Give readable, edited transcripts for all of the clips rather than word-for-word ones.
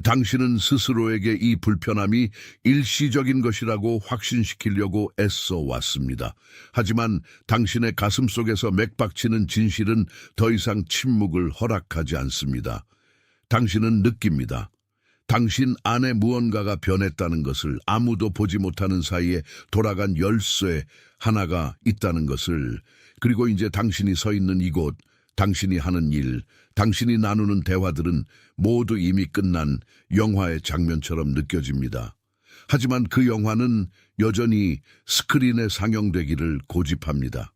당신은 스스로에게 이 불편함이 일시적인 것이라고 확신시키려고 애써 왔습니다. 하지만 당신의 가슴 속에서 맥박치는 진실은 더 이상 침묵을 허락하지 않습니다. 당신은 느낍니다. 당신 안에 무언가가 변했다는 것을, 아무도 보지 못하는 사이에 돌아간 열쇠 하나가 있다는 것을. 그리고 이제 당신이 서 있는 이곳, 당신이 하는 일, 당신이 나누는 대화들은 모두 이미 끝난 영화의 장면처럼 느껴집니다. 하지만 그 영화는 여전히 스크린에 상영되기를 고집합니다.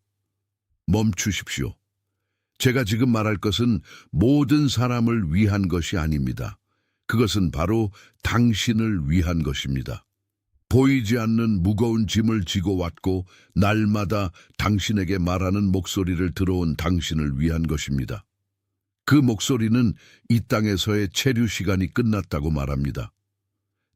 멈추십시오. 제가 지금 말할 것은 모든 사람을 위한 것이 아닙니다. 그것은 바로 당신을 위한 것입니다. 보이지 않는 무거운 짐을 지고 왔고 날마다 당신에게 말하는 목소리를 들어온 당신을 위한 것입니다. 그 목소리는 이 땅에서의 체류 시간이 끝났다고 말합니다.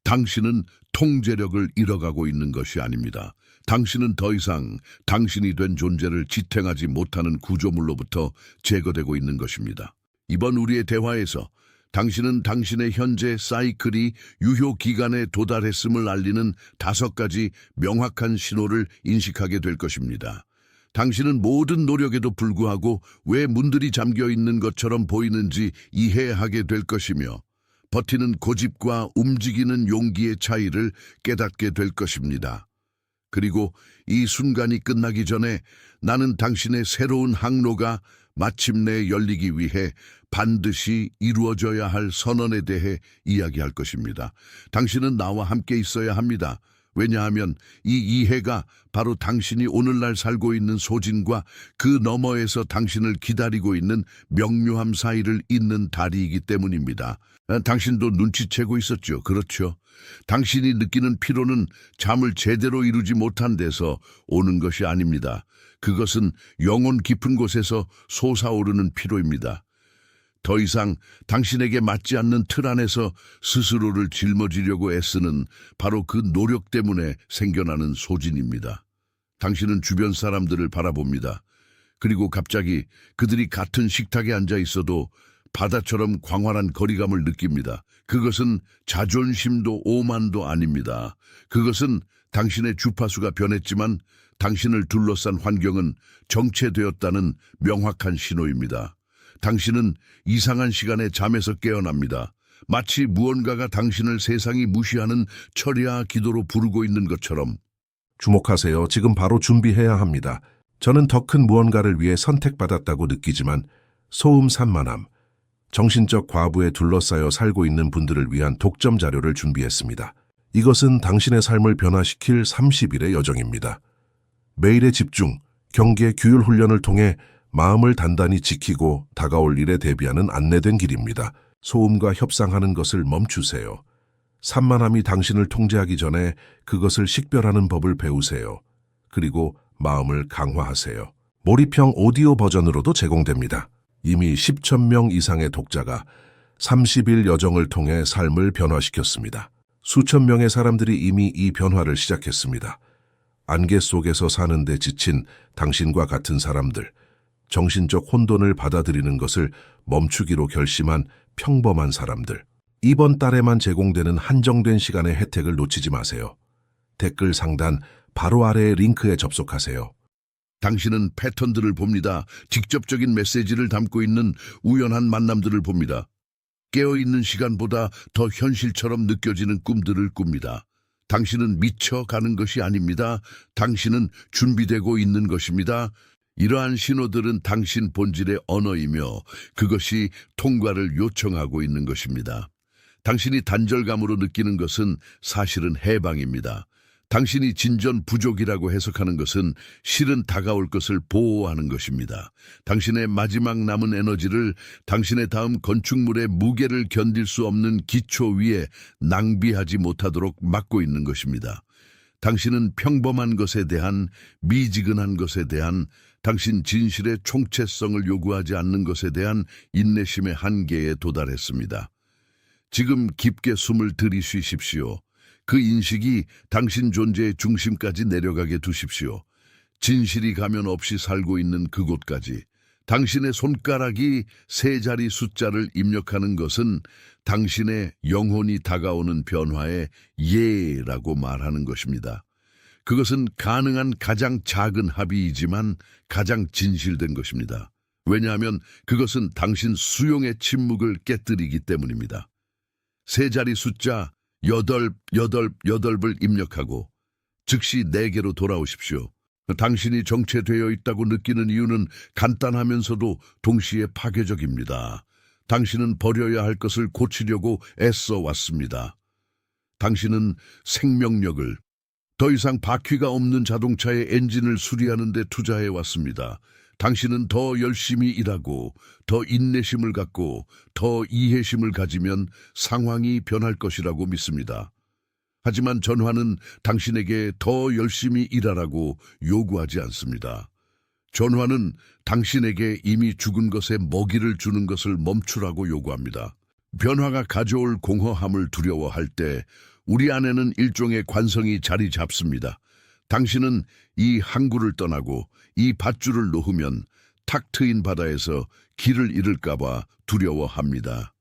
당신은 통제력을 잃어가고 있는 것이 아닙니다. 당신은 더 이상 당신이 된 존재를 지탱하지 못하는 구조물로부터 제거되고 있는 것입니다. 이번 우리의 대화에서 당신은 당신의 현재 사이클이 유효 기간에 도달했음을 알리는 5가지 명확한 신호를 인식하게 될 것입니다. 당신은 모든 노력에도 불구하고 왜 문들이 잠겨 있는 것처럼 보이는지 이해하게 될 것이며, 버티는 고집과 움직이는 용기의 차이를 깨닫게 될 것입니다. 그리고 이 순간이 끝나기 전에 나는 당신의 새로운 항로가 마침내 열리기 위해 반드시 이루어져야 할 선언에 대해 이야기할 것입니다. 당신은 나와 함께 있어야 합니다. 왜냐하면 이 이해가 바로 당신이 오늘날 살고 있는 소진과 그 너머에서 당신을 기다리고 있는 명료함 사이를 잇는 다리이기 때문입니다. 당신도 눈치채고 있었죠. 그렇죠. 당신이 느끼는 피로는 잠을 제대로 이루지 못한 데서 오는 것이 아닙니다. 그것은 영혼 깊은 곳에서 솟아오르는 피로입니다. 더 이상 당신에게 맞지 않는 틀 안에서 스스로를 짊어지려고 애쓰는 바로 그 노력 때문에 생겨나는 소진입니다. 당신은 주변 사람들을 바라봅니다. 그리고 갑자기 그들이 같은 식탁에 앉아 있어도 바다처럼 광활한 거리감을 느낍니다. 그것은 자존심도 오만도 아닙니다. 그것은 당신의 주파수가 변했지만 당신을 둘러싼 환경은 정체되었다는 명확한 신호입니다. 당신은 이상한 시간에 잠에서 깨어납니다. 마치 무언가가 당신을 세상이 무시하는 철야 기도로 부르고 있는 것처럼. 주목하세요. 지금 바로 준비해야 합니다. 저는 더 큰 무언가를 위해 선택받았다고 느끼지만 소음 산만함, 정신적 과부에 둘러싸여 살고 있는 분들을 위한 독점 자료를 준비했습니다. 이것은 당신의 삶을 변화시킬 30일의 여정입니다. 매일의 집중, 경계, 규율 훈련을 통해 마음을 단단히 지키고 다가올 일에 대비하는 안내된 길입니다. 소음과 협상하는 것을 멈추세요. 산만함이 당신을 통제하기 전에 그것을 식별하는 법을 배우세요. 그리고 마음을 강화하세요. 몰입형 오디오 버전으로도 제공됩니다. 이미 10,000명 이상의 독자가 30일 여정을 통해 삶을 변화시켰습니다. 수천 명의 사람들이 이미 이 변화를 시작했습니다. 안개 속에서 사는데 지친 당신과 같은 사람들, 정신적 혼돈을 받아들이는 것을 멈추기로 결심한 평범한 사람들. 이번 달에만 제공되는 한정된 시간의 혜택을 놓치지 마세요. 댓글 상단 바로 아래의 링크에 접속하세요. 당신은 패턴들을 봅니다. 직접적인 메시지를 담고 있는 우연한 만남들을 봅니다. 깨어있는 시간보다 더 현실처럼 느껴지는 꿈들을 꿉니다. 당신은 미쳐가는 것이 아닙니다. 당신은 준비되고 있는 것입니다. 이러한 신호들은 당신 본질의 언어이며 그것이 통과를 요청하고 있는 것입니다. 당신이 단절감으로 느끼는 것은 사실은 해방입니다. 당신이 진전 부족이라고 해석하는 것은 실은 다가올 것을 보호하는 것입니다. 당신의 마지막 남은 에너지를 당신의 다음 건축물의 무게를 견딜 수 없는 기초 위에 낭비하지 못하도록 막고 있는 것입니다. 당신은 평범한 것에 대한, 미지근한 것에 대한, 당신 진실의 총체성을 요구하지 않는 것에 대한 인내심의 한계에 도달했습니다. 지금 깊게 숨을 들이쉬십시오. 그 인식이 당신 존재의 중심까지 내려가게 두십시오. 진실이 가면 없이 살고 있는 그곳까지. 당신의 손가락이 세 자리 숫자를 입력하는 것은 당신의 영혼이 다가오는 변화의 예라고 말하는 것입니다. 그것은 가능한 가장 작은 합의이지만 가장 진실된 것입니다. 왜냐하면 그것은 당신 수용의 침묵을 깨뜨리기 때문입니다. 세 자리 숫자 888을 입력하고 즉시 내게로 돌아오십시오. 당신이 정체되어 있다고 느끼는 이유는 간단하면서도 동시에 파괴적입니다. 당신은 버려야 할 것을 고치려고 애써 왔습니다. 당신은 생명력을, 더 이상 바퀴가 없는 자동차의 엔진을 수리하는 데 투자해 왔습니다. 당신은 더 열심히 일하고, 더 인내심을 갖고, 더 이해심을 가지면 상황이 변할 것이라고 믿습니다. 하지만 전화는 당신에게 더 열심히 일하라고 요구하지 않습니다. 전화는 당신에게 이미 죽은 것에 먹이를 주는 것을 멈추라고 요구합니다. 변화가 가져올 공허함을 두려워할 때 우리 안에는 일종의 관성이 자리 잡습니다. 당신은 이 항구를 떠나고 이 밧줄을 놓으면 탁 트인 바다에서 길을 잃을까봐 두려워합니다.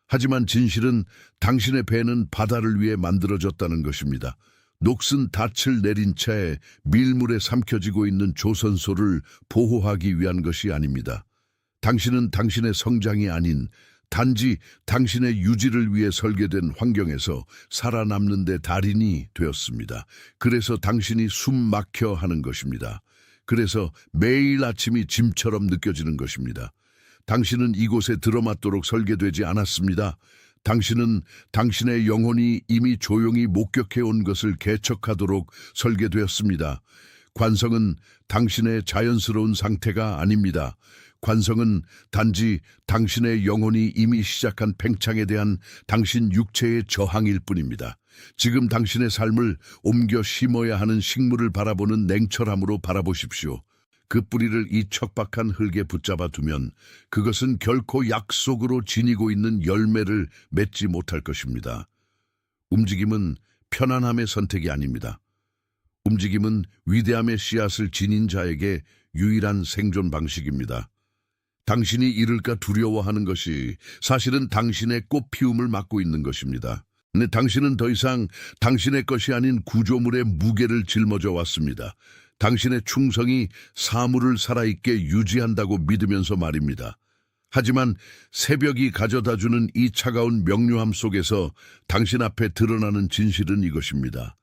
하지만 진실은 당신의 배는 바다를 위해 만들어졌다는 것입니다. 녹슨 닻을 내린 채 밀물에 삼켜지고 있는 조선소를 보호하기 위한 것이 아닙니다. 당신은 당신의 성장이 아닌 단지 당신의 유지를 위해 설계된 환경에서 살아남는 데 달인이 되었습니다. 그래서 당신이 숨 막혀 하는 것입니다. 그래서 매일 아침이 짐처럼 느껴지는 것입니다. 당신은 이곳에 들어맞도록 설계되지 않았습니다. 당신은 당신의 영혼이 이미 조용히 목격해 온 것을 개척하도록 설계되었습니다. 관성은 당신의 자연스러운 상태가 아닙니다. 관성은 단지 당신의 영혼이 이미 시작한 팽창에 대한 당신 육체의 저항일 뿐입니다. 지금 당신의 삶을 옮겨 심어야 하는 식물을 바라보는 냉철함으로 바라보십시오. 그 뿌리를 이 척박한 흙에 붙잡아 두면 그것은 결코 약속으로 지니고 있는 열매를 맺지 못할 것입니다. 움직임은 편안함의 선택이 아닙니다. 움직임은 위대함의 씨앗을 지닌 자에게 유일한 생존 방식입니다. 당신이 잃을까 두려워하는 것이 사실은 당신의 꽃피움을 막고 있는 것입니다. 근데 당신은 더 이상 당신의 것이 아닌 구조물의 무게를 짊어져 왔습니다. 당신의 충성이 사물을 살아있게 유지한다고 믿으면서 말입니다. 하지만 새벽이 가져다주는 이 차가운 명료함 속에서 당신 앞에 드러나는 진실은 이것입니다.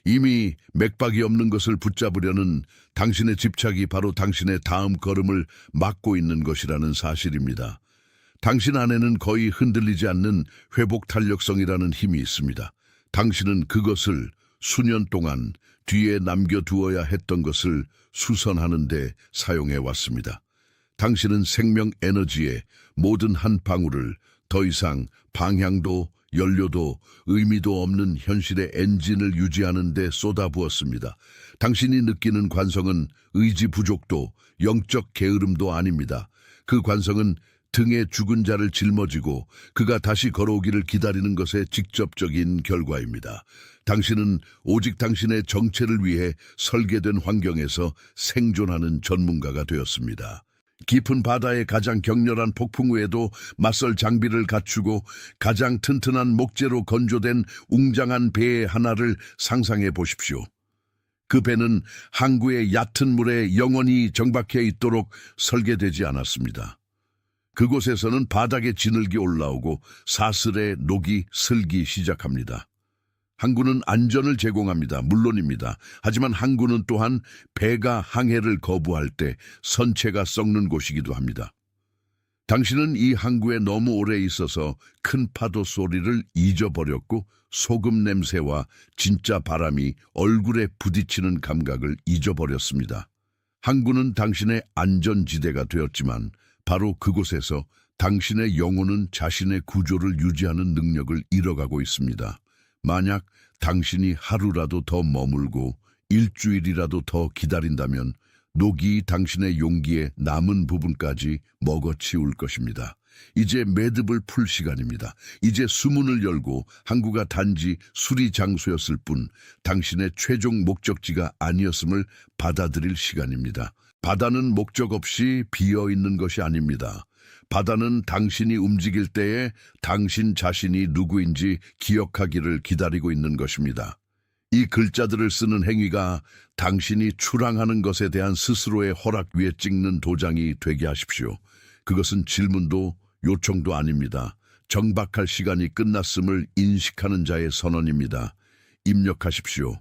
이미 맥박이 없는 것을 붙잡으려는 당신의 집착이 바로 당신의 다음 걸음을 막고 있는 것이라는 사실입니다. 당신 안에는 거의 흔들리지 않는 회복 탄력성이라는 힘이 있습니다. 당신은 그것을 수년 동안 뒤에 남겨두어야 했던 것을 수선하는 데 사용해 왔습니다. 당신은 생명 에너지의 모든 한 방울을 더 이상 방향도 연료도 의미도 없는 현실의 엔진을 유지하는 데 쏟아부었습니다. 당신이 느끼는 관성은 의지 부족도 영적 게으름도 아닙니다. 그 관성은 등에 죽은 자를 짊어지고 그가 다시 걸어오기를 기다리는 것의 직접적인 결과입니다. 당신은 오직 당신의 정체를 위해 설계된 환경에서 생존하는 전문가가 되었습니다. 깊은 바다의 가장 격렬한 폭풍 후에도 맞설 장비를 갖추고 가장 튼튼한 목재로 건조된 웅장한 배 하나를 상상해 보십시오. 그 배는 항구의 얕은 물에 영원히 정박해 있도록 설계되지 않았습니다. 그곳에서는 바닥에 진흙이 올라오고 사슬의 녹이 슬기 시작합니다. 항구는 안전을 제공합니다. 물론입니다. 하지만 항구는 또한 배가 항해를 거부할 때 선체가 썩는 곳이기도 합니다. 당신은 이 항구에 너무 오래 있어서 큰 파도 소리를 잊어버렸고 소금 냄새와 진짜 바람이 얼굴에 부딪히는 감각을 잊어버렸습니다. 항구는 당신의 안전지대가 되었지만 바로 그곳에서 당신의 영혼은 자신의 구조를 유지하는 능력을 잃어가고 있습니다. 만약 당신이 하루라도 더 머물고 일주일이라도 더 기다린다면 녹이 당신의 용기의 남은 부분까지 먹어치울 것입니다. 이제 매듭을 풀 시간입니다. 이제 수문을 열고 항구가 단지 수리 장소였을 뿐 당신의 최종 목적지가 아니었음을 받아들일 시간입니다. 바다는 목적 없이 비어 있는 것이 아닙니다. 바다는 당신이 움직일 때에 당신 자신이 누구인지 기억하기를 기다리고 있는 것입니다. 이 글자들을 쓰는 행위가 당신이 출항하는 것에 대한 스스로의 허락 위에 찍는 도장이 되게 하십시오. 그것은 질문도 요청도 아닙니다. 정박할 시간이 끝났음을 인식하는 자의 선언입니다. 입력하십시오.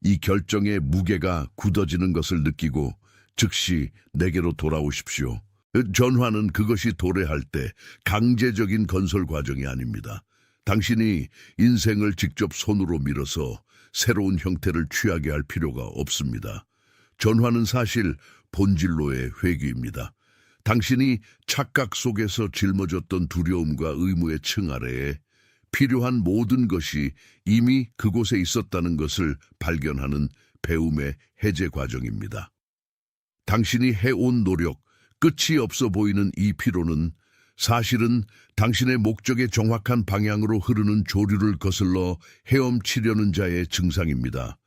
이 결정의 무게가 굳어지는 것을 느끼고 즉시 내게로 돌아오십시오. 전환은 그것이 도래할 때 강제적인 건설 과정이 아닙니다. 당신이 인생을 직접 손으로 밀어서 새로운 형태를 취하게 할 필요가 없습니다. 전환은 사실 본질로의 회귀입니다. 당신이 착각 속에서 짊어졌던 두려움과 의무의 층 아래에 필요한 모든 것이 이미 그곳에 있었다는 것을 발견하는 배움의 해제 과정입니다. 당신이 해온 노력, 끝이 없어 보이는 이 피로는 사실은 당신의 목적의 정확한 방향으로 흐르는 조류를 거슬러 헤엄치려는 자의 증상입니다.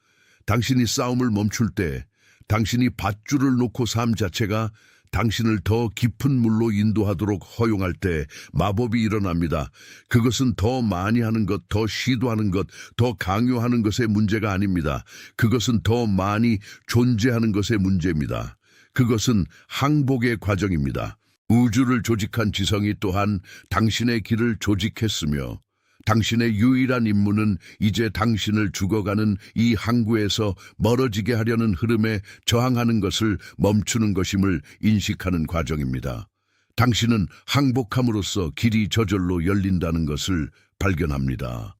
당신이 싸움을 멈출 때, 당신이 밧줄을 놓고 삶 자체가 당신을 더 깊은 물로 인도하도록 허용할 때 마법이 일어납니다. 그것은 더 많이 하는 것, 더 시도하는 것, 더 강요하는 것의 문제가 아닙니다. 그것은 더 많이 존재하는 것의 문제입니다. 그것은 항복의 과정입니다. 우주를 조직한 지성이 또한 당신의 길을 조직했으며 당신의 유일한 임무는 이제 당신을 죽어가는 이 항구에서 멀어지게 하려는 흐름에 저항하는 것을 멈추는 것임을 인식하는 과정입니다. 당신은 항복함으로써 길이 저절로 열린다는 것을 발견합니다.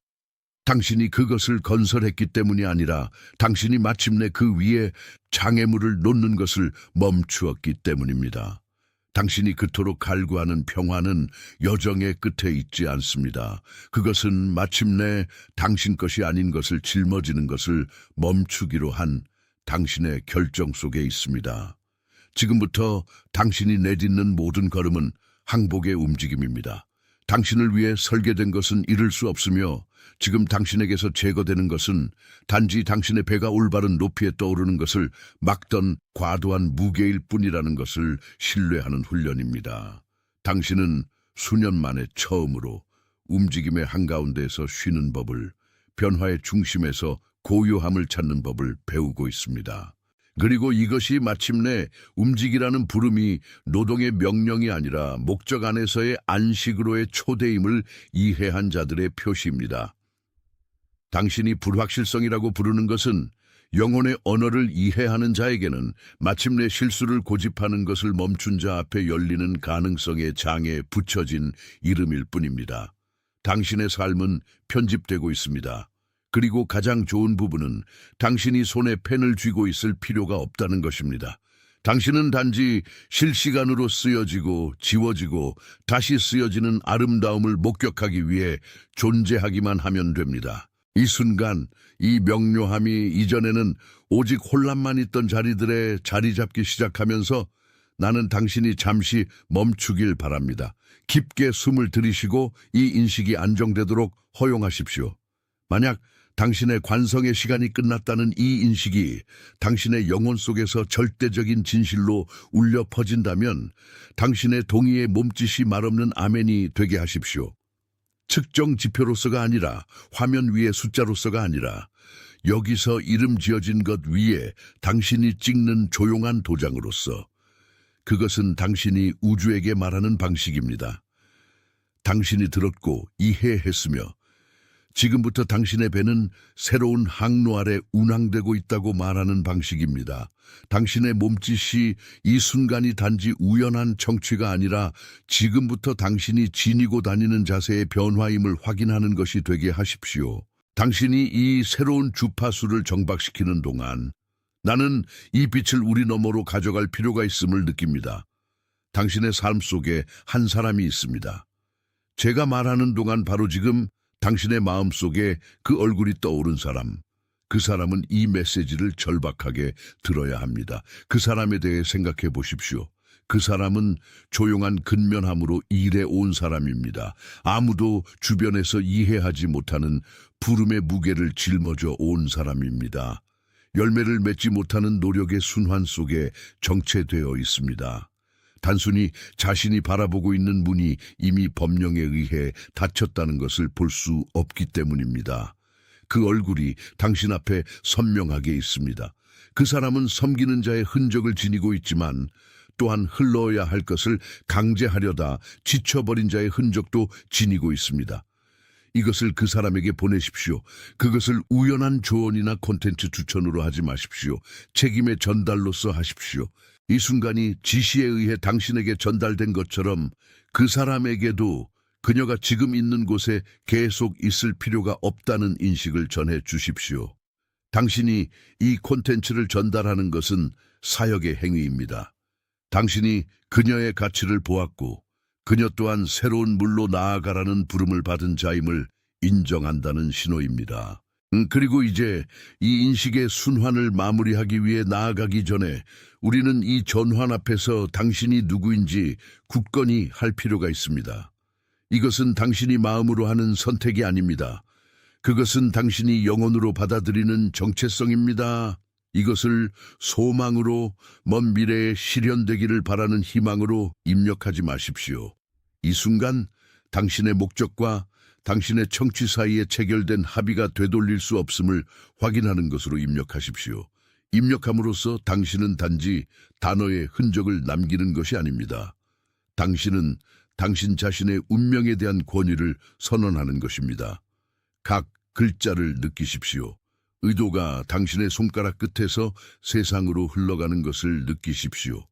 당신이 그것을 건설했기 때문이 아니라 당신이 마침내 그 위에 장애물을 놓는 것을 멈추었기 때문입니다. 당신이 그토록 갈구하는 평화는 여정의 끝에 있지 않습니다. 그것은 마침내 당신 것이 아닌 것을 짊어지는 것을 멈추기로 한 당신의 결정 속에 있습니다. 지금부터 당신이 내딛는 모든 걸음은 항복의 움직임입니다. 당신을 위해 설계된 것은 이룰 수 없으며 지금 당신에게서 제거되는 것은 단지 당신의 배가 올바른 높이에 떠오르는 것을 막던 과도한 무게일 뿐이라는 것을 신뢰하는 훈련입니다. 당신은 수년 만에 처음으로 움직임의 한가운데에서 쉬는 법을, 변화의 중심에서 고요함을 찾는 법을 배우고 있습니다. 그리고 이것이 마침내 움직이라는 부름이 노동의 명령이 아니라 목적 안에서의 안식으로의 초대임을 이해한 자들의 표시입니다. 당신이 불확실성이라고 부르는 것은 영혼의 언어를 이해하는 자에게는 마침내 실수를 고집하는 것을 멈춘 자 앞에 열리는 가능성의 장에 붙여진 이름일 뿐입니다. 당신의 삶은 편집되고 있습니다. 그리고 가장 좋은 부분은 당신이 손에 펜을 쥐고 있을 필요가 없다는 것입니다. 당신은 단지 실시간으로 쓰여지고 지워지고 다시 쓰여지는 아름다움을 목격하기 위해 존재하기만 하면 됩니다. 이 순간, 이 명료함이 이전에는 오직 혼란만 있던 자리들에 자리 잡기 시작하면서 나는 당신이 잠시 멈추길 바랍니다. 깊게 숨을 들이쉬고 이 인식이 안정되도록 허용하십시오. 만약 당신의 관성의 시간이 끝났다는 이 인식이 당신의 영혼 속에서 절대적인 진실로 울려 퍼진다면 당신의 동의의 몸짓이 말없는 아멘이 되게 하십시오. 측정 지표로서가 아니라 화면 위의 숫자로서가 아니라 여기서 이름 지어진 것 위에 당신이 찍는 조용한 도장으로서 그것은 당신이 우주에게 말하는 방식입니다. 당신이 들었고 이해했으며 지금부터 당신의 배는 새로운 항로 아래 운항되고 있다고 말하는 방식입니다. 당신의 몸짓이 이 순간이 단지 우연한 청취가 아니라 지금부터 당신이 지니고 다니는 자세의 변화임을 확인하는 것이 되게 하십시오. 당신이 이 새로운 주파수를 정박시키는 동안 나는 이 빛을 우리 너머로 가져갈 필요가 있음을 느낍니다. 당신의 삶 속에 한 사람이 있습니다. 제가 말하는 동안 바로 지금 당신의 마음속에 그 얼굴이 떠오른 사람, 그 사람은 이 메시지를 절박하게 들어야 합니다. 그 사람에 대해 생각해 보십시오. 그 사람은 조용한 근면함으로 일해 온 사람입니다. 아무도 주변에서 이해하지 못하는 부름의 무게를 짊어져 온 사람입니다. 열매를 맺지 못하는 노력의 순환 속에 정체되어 있습니다. 단순히 자신이 바라보고 있는 문이 이미 법령에 의해 닫혔다는 것을 볼 수 없기 때문입니다. 그 얼굴이 당신 앞에 선명하게 있습니다. 그 사람은 섬기는 자의 흔적을 지니고 있지만 또한 흘러야 할 것을 강제하려다 지쳐버린 자의 흔적도 지니고 있습니다. 이것을 그 사람에게 보내십시오. 그것을 우연한 조언이나 콘텐츠 추천으로 하지 마십시오. 책임의 전달로서 하십시오. 이 순간이 지시에 의해 당신에게 전달된 것처럼 그 사람에게도 그녀가 지금 있는 곳에 계속 있을 필요가 없다는 인식을 전해 주십시오. 당신이 이 콘텐츠를 전달하는 것은 사역의 행위입니다. 당신이 그녀의 가치를 보았고 그녀 또한 새로운 물로 나아가라는 부름을 받은 자임을 인정한다는 신호입니다. 그리고 이제 이 인식의 순환을 마무리하기 위해 나아가기 전에 우리는 이 전환 앞에서 당신이 누구인지 굳건히 할 필요가 있습니다. 이것은 당신이 마음으로 하는 선택이 아닙니다. 그것은 당신이 영혼으로 받아들이는 정체성입니다. 이것을 소망으로 먼 미래에 실현되기를 바라는 희망으로 입력하지 마십시오. 이 순간 당신의 목적과 당신의 청취 사이에 체결된 합의가 되돌릴 수 없음을 확인하는 것으로 입력하십시오. 입력함으로써 당신은 단지 단어의 흔적을 남기는 것이 아닙니다. 당신은 당신 자신의 운명에 대한 권위를 선언하는 것입니다. 각 글자를 느끼십시오. 의도가 당신의 손가락 끝에서 세상으로 흘러가는 것을 느끼십시오.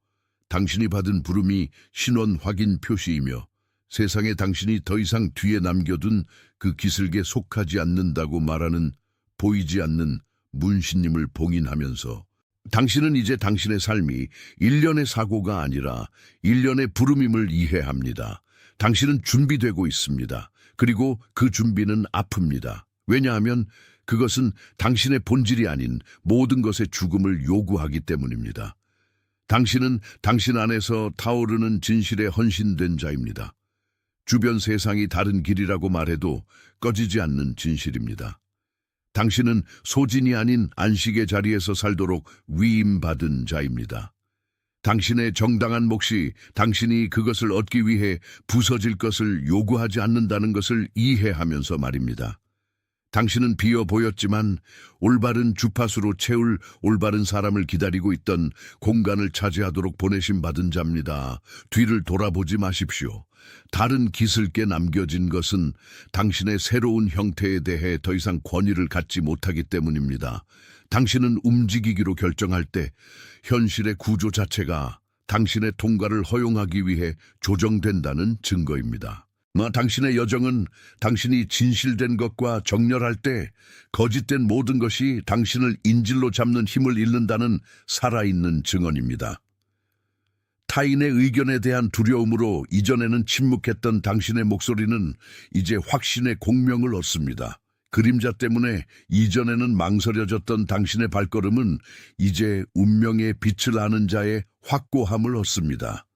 당신이 받은 부름이 신원 확인 표시이며 세상에 당신이 더 이상 뒤에 남겨둔 그 기슭에 속하지 않는다고 말하는 보이지 않는 문신님을 봉인하면서 당신은 이제 당신의 삶이 일련의 사고가 아니라 일련의 부름임을 이해합니다. 당신은 준비되고 있습니다. 그리고 그 준비는 아픕니다. 왜냐하면 그것은 당신의 본질이 아닌 모든 것의 죽음을 요구하기 때문입니다. 당신은 당신 안에서 타오르는 진실에 헌신된 자입니다. 주변 세상이 다른 길이라고 말해도 꺼지지 않는 진실입니다. 당신은 소진이 아닌 안식의 자리에서 살도록 위임받은 자입니다. 당신의 정당한 몫이 당신이 그것을 얻기 위해 부서질 것을 요구하지 않는다는 것을 이해하면서 말입니다. 당신은 비어 보였지만 올바른 주파수로 채울 올바른 사람을 기다리고 있던 공간을 차지하도록 보내심 받은 자입니다. 뒤를 돌아보지 마십시오. 다른 기슭에 남겨진 것은 당신의 새로운 형태에 대해 더 이상 권위를 갖지 못하기 때문입니다. 당신은 움직이기로 결정할 때 현실의 구조 자체가 당신의 통과를 허용하기 위해 조정된다는 증거입니다. 당신의 여정은 당신이 진실된 것과 정렬할 때 거짓된 모든 것이 당신을 인질로 잡는 힘을 잃는다는 살아있는 증언입니다. 타인의 의견에 대한 두려움으로 이전에는 침묵했던 당신의 목소리는 이제 확신의 공명을 얻습니다. 그림자 때문에 이전에는 망설여졌던 당신의 발걸음은 이제 운명의 빛을 아는 자의 확고함을 얻습니다.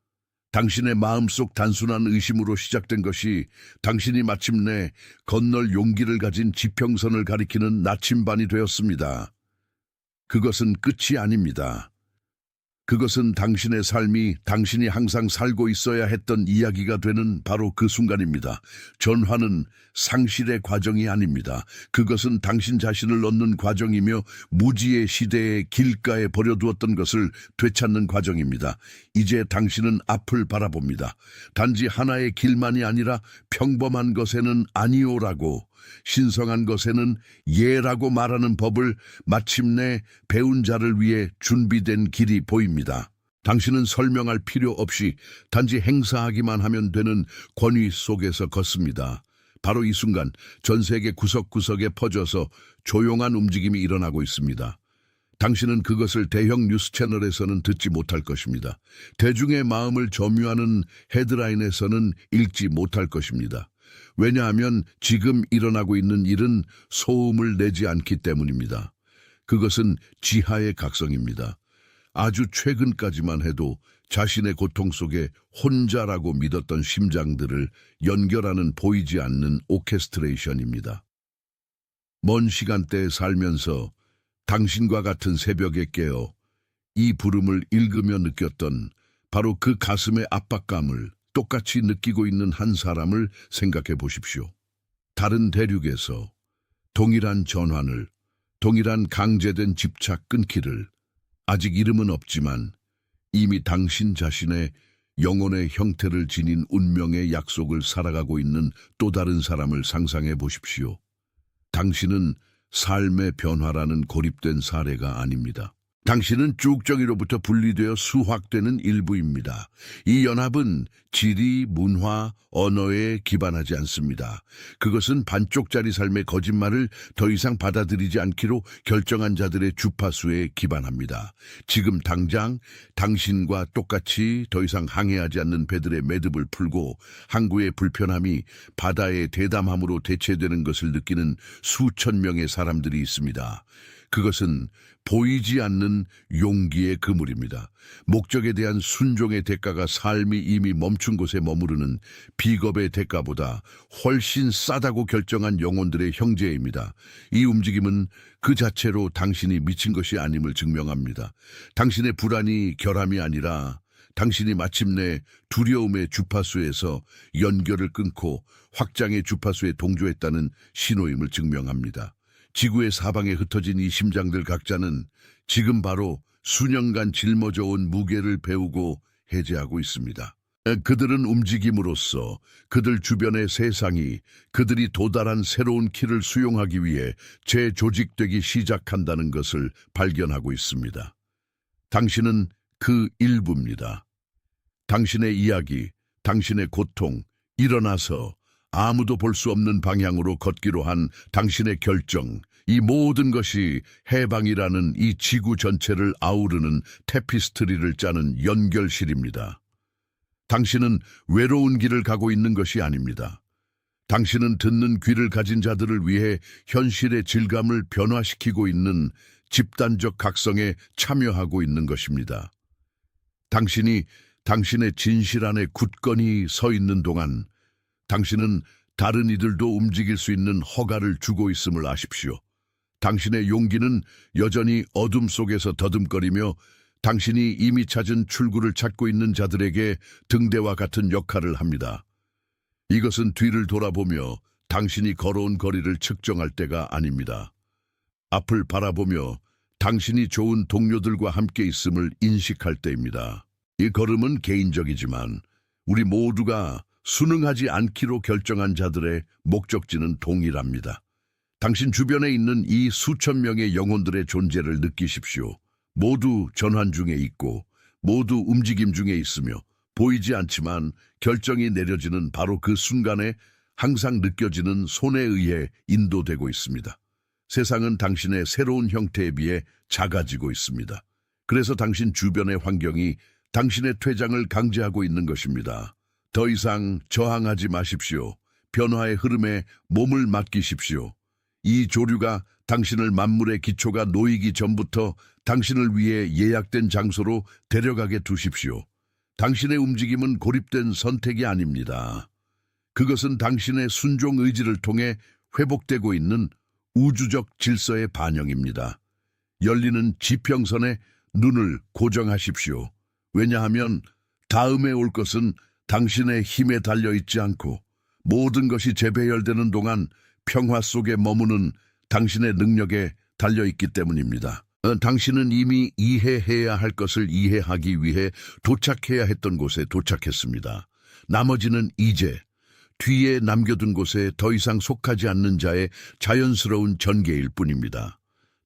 당신의 마음속 단순한 의심으로 시작된 것이 당신이 마침내 건널 용기를 가진 지평선을 가리키는 나침반이 되었습니다. 그것은 끝이 아닙니다. 그것은 당신의 삶이 당신이 항상 살고 있어야 했던 이야기가 되는 바로 그 순간입니다. 전환은 상실의 과정이 아닙니다. 그것은 당신 자신을 얻는 과정이며 무지의 시대의 길가에 버려두었던 것을 되찾는 과정입니다. 이제 당신은 앞을 바라봅니다. 단지 하나의 길만이 아니라 평범한 것에는 아니오라고, 신성한 것에는 예라고 말하는 법을 마침내 배운 자를 위해 준비된 길이 보입니다. 당신은 설명할 필요 없이 단지 행사하기만 하면 되는 권위 속에서 걷습니다. 바로 이 순간 전 세계 구석구석에 퍼져서 조용한 움직임이 일어나고 있습니다. 당신은 그것을 대형 뉴스 채널에서는 듣지 못할 것입니다. 대중의 마음을 점유하는 헤드라인에서는 읽지 못할 것입니다. 왜냐하면 지금 일어나고 있는 일은 소음을 내지 않기 때문입니다. 그것은 지하의 각성입니다. 아주 최근까지만 해도 자신의 고통 속에 혼자라고 믿었던 심장들을 연결하는 보이지 않는 오케스트레이션입니다. 먼 시간대에 살면서 당신과 같은 새벽에 깨어 이 부름을 읽으며 느꼈던 바로 그 가슴의 압박감을 똑같이 느끼고 있는 한 사람을 생각해 보십시오. 다른 대륙에서 동일한 전환을, 동일한 강제된 집착 끊기를, 아직 이름은 없지만 이미 당신 자신의 영혼의 형태를 지닌 운명의 약속을 살아가고 있는 또 다른 사람을 상상해 보십시오. 당신은 삶의 변화라는 고립된 사례가 아닙니다. 당신은 쭉정이로부터 분리되어 수확되는 일부입니다. 이 연합은 지리, 문화, 언어에 기반하지 않습니다. 그것은 반쪽짜리 삶의 거짓말을 더 이상 받아들이지 않기로 결정한 자들의 주파수에 기반합니다. 지금 당장 당신과 똑같이 더 이상 항해하지 않는 배들의 매듭을 풀고 항구의 불편함이 바다의 대담함으로 대체되는 것을 느끼는 수천 명의 사람들이 있습니다. 그것은 보이지 않는 용기의 그물입니다. 목적에 대한 순종의 대가가 삶이 이미 멈춘 곳에 머무르는 비겁의 대가보다 훨씬 싸다고 결정한 영혼들의 형제입니다. 이 움직임은 그 자체로 당신이 미친 것이 아님을 증명합니다. 당신의 불안이 결함이 아니라 당신이 마침내 두려움의 주파수에서 연결을 끊고 확장의 주파수에 동조했다는 신호임을 증명합니다. 지구의 사방에 흩어진 이 심장들 각자는 지금 바로 수년간 짊어져 온 무게를 배우고 해제하고 있습니다. 그들은 움직임으로써 그들 주변의 세상이 그들이 도달한 새로운 키를 수용하기 위해 재조직되기 시작한다는 것을 발견하고 있습니다. 당신은 그 일부입니다. 당신의 이야기, 당신의 고통, 일어나서 아무도 볼 수 없는 방향으로 걷기로 한 당신의 결정, 이 모든 것이 해방이라는 이 지구 전체를 아우르는 테피스트리를 짜는 연결실입니다. 당신은 외로운 길을 가고 있는 것이 아닙니다. 당신은 듣는 귀를 가진 자들을 위해 현실의 질감을 변화시키고 있는 집단적 각성에 참여하고 있는 것입니다. 당신이 당신의 진실 안에 굳건히 서 있는 동안 당신은 다른 이들도 움직일 수 있는 허가를 주고 있음을 아십시오. 당신의 용기는 여전히 어둠 속에서 더듬거리며 당신이 이미 찾은 출구를 찾고 있는 자들에게 등대와 같은 역할을 합니다. 이것은 뒤를 돌아보며 당신이 걸어온 거리를 측정할 때가 아닙니다. 앞을 바라보며 당신이 좋은 동료들과 함께 있음을 인식할 때입니다. 이 걸음은 개인적이지만 우리 모두가 순응하지 않기로 결정한 자들의 목적지는 동일합니다. 당신 주변에 있는 이 수천 명의 영혼들의 존재를 느끼십시오. 모두 전환 중에 있고 모두 움직임 중에 있으며 보이지 않지만 결정이 내려지는 바로 그 순간에 항상 느껴지는 손에 의해 인도되고 있습니다. 세상은 당신의 새로운 형태에 비해 작아지고 있습니다. 그래서 당신 주변의 환경이 당신의 퇴장을 강제하고 있는 것입니다. 더 이상 저항하지 마십시오. 변화의 흐름에 몸을 맡기십시오. 이 조류가 당신을 만물의 기초가 놓이기 전부터 당신을 위해 예약된 장소로 데려가게 두십시오. 당신의 움직임은 고립된 선택이 아닙니다. 그것은 당신의 순종 의지를 통해 회복되고 있는 우주적 질서의 반영입니다. 열리는 지평선에 눈을 고정하십시오. 왜냐하면 다음에 올 것은 당신의 힘에 달려있지 않고 모든 것이 재배열되는 동안 평화 속에 머무는 당신의 능력에 달려있기 때문입니다. 당신은 이미 이해해야 할 것을 이해하기 위해 도착해야 했던 곳에 도착했습니다. 나머지는 이제 뒤에 남겨둔 곳에 더 이상 속하지 않는 자의 자연스러운 전개일 뿐입니다.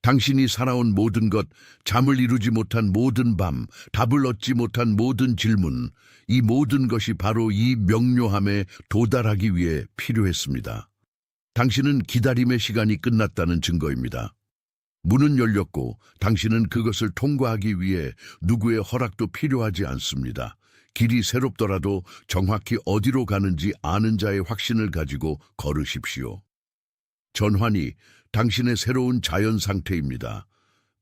당신이 살아온 모든 것, 잠을 이루지 못한 모든 밤, 답을 얻지 못한 모든 질문, 이 모든 것이 바로 이 명료함에 도달하기 위해 필요했습니다. 당신은 기다림의 시간이 끝났다는 증거입니다. 문은 열렸고 당신은 그것을 통과하기 위해 누구의 허락도 필요하지 않습니다. 길이 새롭더라도 정확히 어디로 가는지 아는 자의 확신을 가지고 걸으십시오. 전환이 당신의 새로운 자연 상태입니다.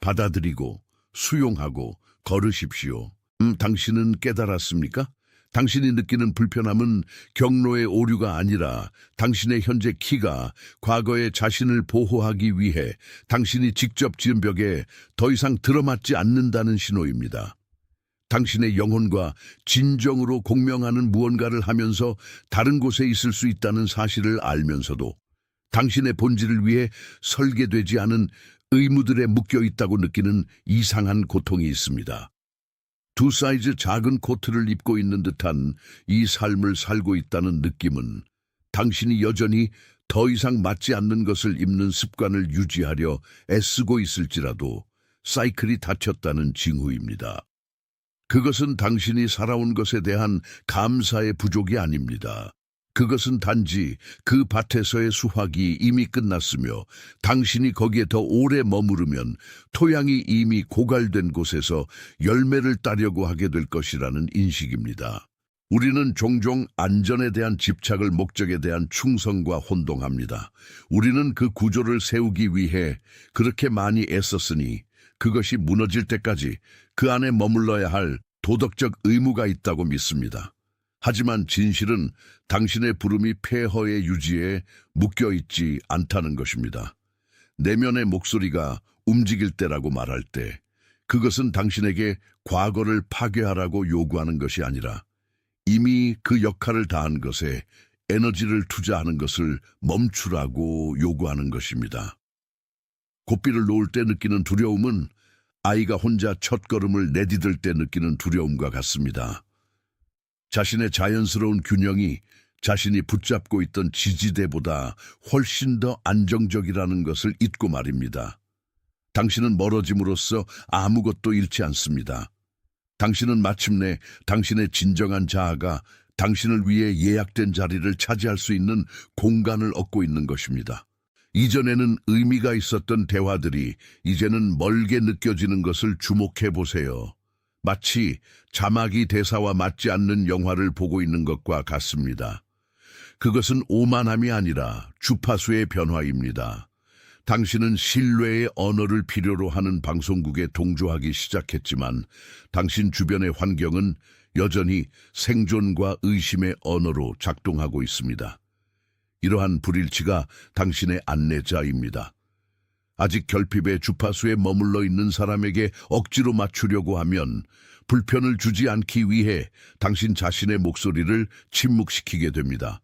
받아들이고 수용하고 걸으십시오. 당신은 깨달았습니까? 당신이 느끼는 불편함은 경로의 오류가 아니라 당신의 현재 키가 과거의 자신을 보호하기 위해 당신이 직접 지은 벽에 더 이상 들어맞지 않는다는 신호입니다. 당신의 영혼과 진정으로 공명하는 무언가를 하면서 다른 곳에 있을 수 있다는 사실을 알면서도 당신의 본질을 위해 설계되지 않은 의무들에 묶여 있다고 느끼는 이상한 고통이 있습니다. 두 사이즈 작은 코트를 입고 있는 듯한 이 삶을 살고 있다는 느낌은 당신이 여전히 더 이상 맞지 않는 것을 입는 습관을 유지하려 애쓰고 있을지라도 사이클이 닫혔다는 징후입니다. 그것은 당신이 살아온 것에 대한 감사의 부족이 아닙니다. 그것은 단지 그 밭에서의 수확이 이미 끝났으며 당신이 거기에 더 오래 머무르면 토양이 이미 고갈된 곳에서 열매를 따려고 하게 될 것이라는 인식입니다. 우리는 종종 안전에 대한 집착을 목적에 대한 충성과 혼동합니다. 우리는 그 구조를 세우기 위해 그렇게 많이 애썼으니 그것이 무너질 때까지 그 안에 머물러야 할 도덕적 의무가 있다고 믿습니다. 하지만 진실은 당신의 부름이 폐허의 유지에 묶여있지 않다는 것입니다. 내면의 목소리가 움직일 때라고 말할 때 그것은 당신에게 과거를 파괴하라고 요구하는 것이 아니라 이미 그 역할을 다한 것에 에너지를 투자하는 것을 멈추라고 요구하는 것입니다. 고삐를 놓을 때 느끼는 두려움은 아이가 혼자 첫걸음을 내디딜 때 느끼는 두려움과 같습니다. 자신의 자연스러운 균형이 자신이 붙잡고 있던 지지대보다 훨씬 더 안정적이라는 것을 잊고 말입니다. 당신은 멀어짐으로써 아무것도 잃지 않습니다. 당신은 마침내 당신의 진정한 자아가 당신을 위해 예약된 자리를 차지할 수 있는 공간을 얻고 있는 것입니다. 이전에는 의미가 있었던 대화들이 이제는 멀게 느껴지는 것을 주목해 보세요. 마치 자막이 대사와 맞지 않는 영화를 보고 있는 것과 같습니다. 그것은 오만함이 아니라 주파수의 변화입니다. 당신은 신뢰의 언어를 필요로 하는 방송국에 동조하기 시작했지만 당신 주변의 환경은 여전히 생존과 의심의 언어로 작동하고 있습니다. 이러한 불일치가 당신의 안내자입니다. 아직 결핍의 주파수에 머물러 있는 사람에게 억지로 맞추려고 하면 불편을 주지 않기 위해 당신 자신의 목소리를 침묵시키게 됩니다.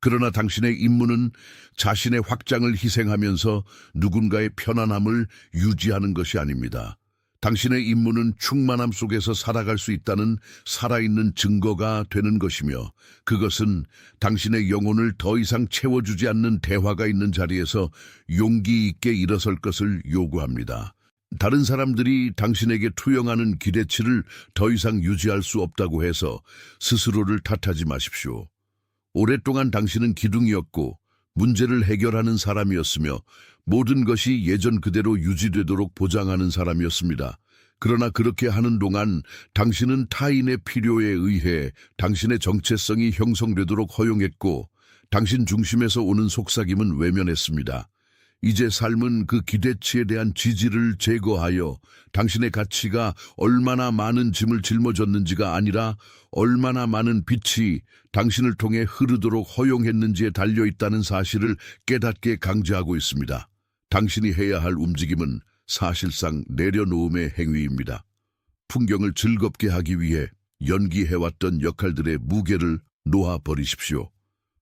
그러나 당신의 임무는 자신의 확장을 희생하면서 누군가의 편안함을 유지하는 것이 아닙니다. 당신의 임무는 충만함 속에서 살아갈 수 있다는 살아있는 증거가 되는 것이며 그것은 당신의 영혼을 더 이상 채워주지 않는 대화가 있는 자리에서 용기 있게 일어설 것을 요구합니다. 다른 사람들이 당신에게 투영하는 기대치를 더 이상 유지할 수 없다고 해서 스스로를 탓하지 마십시오. 오랫동안 당신은 기둥이었고 문제를 해결하는 사람이었으며 모든 것이 예전 그대로 유지되도록 보장하는 사람이었습니다. 그러나 그렇게 하는 동안 당신은 타인의 필요에 의해 당신의 정체성이 형성되도록 허용했고 당신 중심에서 오는 속삭임은 외면했습니다. 이제 삶은 그 기대치에 대한 지지를 제거하여 당신의 가치가 얼마나 많은 짐을 짊어졌는지가 아니라 얼마나 많은 빛이 당신을 통해 흐르도록 허용했는지에 달려있다는 사실을 깨닫게 강제하고 있습니다. 당신이 해야 할 움직임은 사실상 내려놓음의 행위입니다. 풍경을 즐겁게 하기 위해 연기해왔던 역할들의 무게를 놓아버리십시오.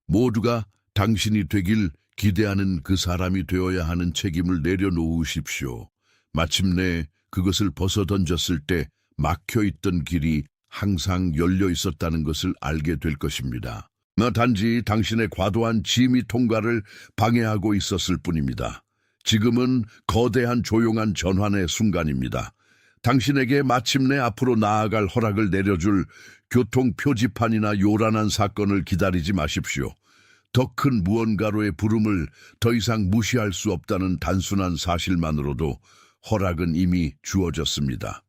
모두가 당신이 되길 기대하는 그 사람이 되어야 하는 책임을 내려놓으십시오. 마침내 그것을 벗어던졌을 때 막혀있던 길이 항상 열려 있었다는 것을 알게 될 것입니다. 단지 당신의 과도한 짐이 통과를 방해하고 있었을 뿐입니다. 지금은 거대한 조용한 전환의 순간입니다. 당신에게 마침내 앞으로 나아갈 허락을 내려줄 교통 표지판이나 요란한 사건을 기다리지 마십시오. 더 큰 무언가로의 부름을 더 이상 무시할 수 없다는 단순한 사실만으로도 허락은 이미 주어졌습니다.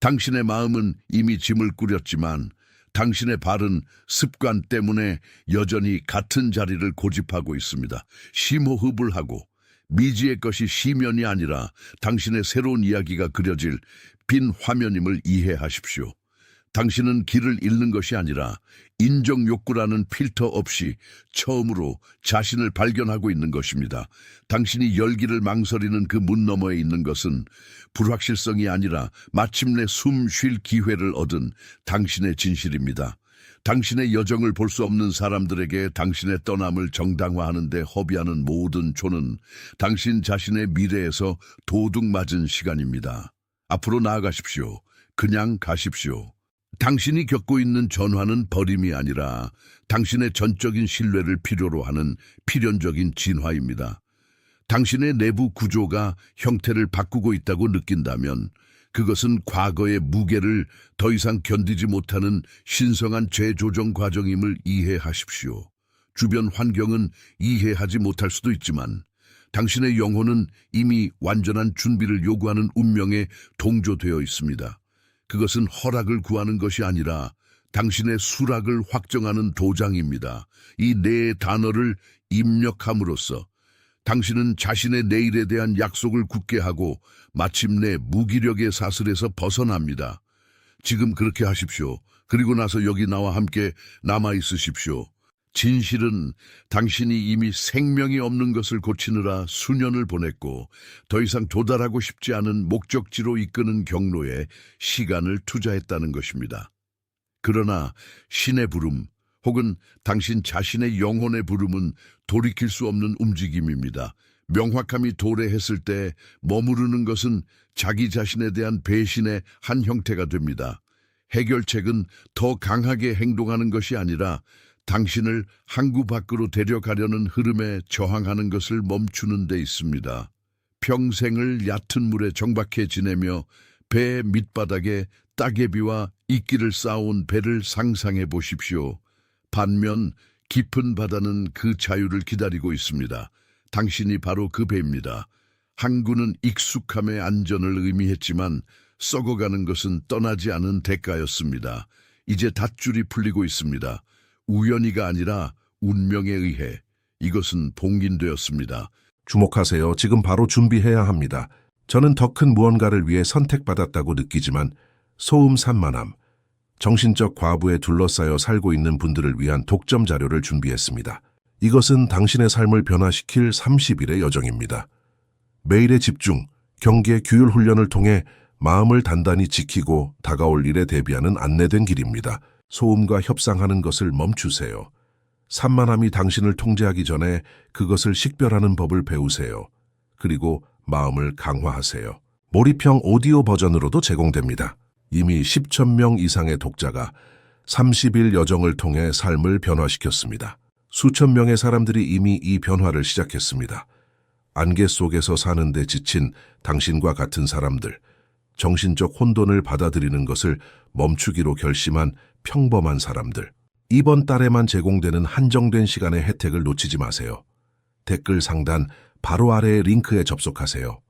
당신의 마음은 이미 짐을 꾸렸지만 당신의 발은 습관 때문에 여전히 같은 자리를 고집하고 있습니다. 심호흡을 하고 미지의 것이 시면이 아니라 당신의 새로운 이야기가 그려질 빈 화면임을 이해하십시오. 당신은 길을 잃는 것이 아니라 인정 욕구라는 필터 없이 처음으로 자신을 발견하고 있는 것입니다. 당신이 열기를 망설이는 그 문 너머에 있는 것은 불확실성이 아니라 마침내 숨 쉴 기회를 얻은 당신의 진실입니다. 당신의 여정을 볼 수 없는 사람들에게 당신의 떠남을 정당화하는 데 허비하는 모든 초는 당신 자신의 미래에서 도둑 맞은 시간입니다. 앞으로 나아가십시오. 그냥 가십시오. 당신이 겪고 있는 전환은 버림이 아니라 당신의 전적인 신뢰를 필요로 하는 필연적인 진화입니다. 당신의 내부 구조가 형태를 바꾸고 있다고 느낀다면 그것은 과거의 무게를 더 이상 견디지 못하는 신성한 재조정 과정임을 이해하십시오. 주변 환경은 이해하지 못할 수도 있지만 당신의 영혼은 이미 완전한 준비를 요구하는 운명에 동조되어 있습니다. 그것은 허락을 구하는 것이 아니라 당신의 수락을 확정하는 도장입니다. 이 네 단어를 입력함으로써 당신은 자신의 내일에 대한 약속을 굳게 하고 마침내 무기력의 사슬에서 벗어납니다. 지금 그렇게 하십시오. 그리고 나서 여기 나와 함께 남아 있으십시오. 진실은 당신이 이미 생명이 없는 것을 고치느라 수년을 보냈고 더 이상 도달하고 싶지 않은 목적지로 이끄는 경로에 시간을 투자했다는 것입니다. 그러나 신의 부름 혹은 당신 자신의 영혼의 부름은 돌이킬 수 없는 움직임입니다. 명확함이 도래했을 때 머무르는 것은 자기 자신에 대한 배신의 한 형태가 됩니다. 해결책은 더 강하게 행동하는 것이 아니라 당신을 항구 밖으로 데려가려는 흐름에 저항하는 것을 멈추는 데 있습니다. 평생을 얕은 물에 정박해 지내며 배 밑바닥에 따개비와 이끼를 쌓아온 배를 상상해 보십시오. 반면 깊은 바다는 그 자유를 기다리고 있습니다. 당신이 바로 그 배입니다. 항구는 익숙함의 안전을 의미했지만 썩어가는 것은 떠나지 않은 대가였습니다. 이제 닷줄이 풀리고 있습니다. 우연히가 아니라 운명에 의해 이것은 봉인되었습니다. 주목하세요. 지금 바로 준비해야 합니다. 저는 더 큰 무언가를 위해 선택받았다고 느끼지만 소음 산만함, 정신적 과부에 둘러싸여 살고 있는 분들을 위한 독점 자료를 준비했습니다. 이것은 당신의 삶을 변화시킬 30일의 여정입니다. 매일의 집중, 경계, 규율 훈련을 통해 마음을 단단히 지키고 다가올 일에 대비하는 안내된 길입니다. 소음과 협상하는 것을 멈추세요. 산만함이 당신을 통제하기 전에 그것을 식별하는 법을 배우세요. 그리고 마음을 강화하세요. 몰입형 오디오 버전으로도 제공됩니다. 이미 10,000명 이상의 독자가 30일 여정을 통해 삶을 변화시켰습니다. 수천 명의 사람들이 이미 이 변화를 시작했습니다. 안개 속에서 사는데 지친 당신과 같은 사람들, 정신적 혼돈을 받아들이는 것을 멈추기로 결심한 평범한 사람들. 이번 달에만 제공되는 한정된 시간의 혜택을 놓치지 마세요. 댓글 상단 바로 아래의 링크에 접속하세요.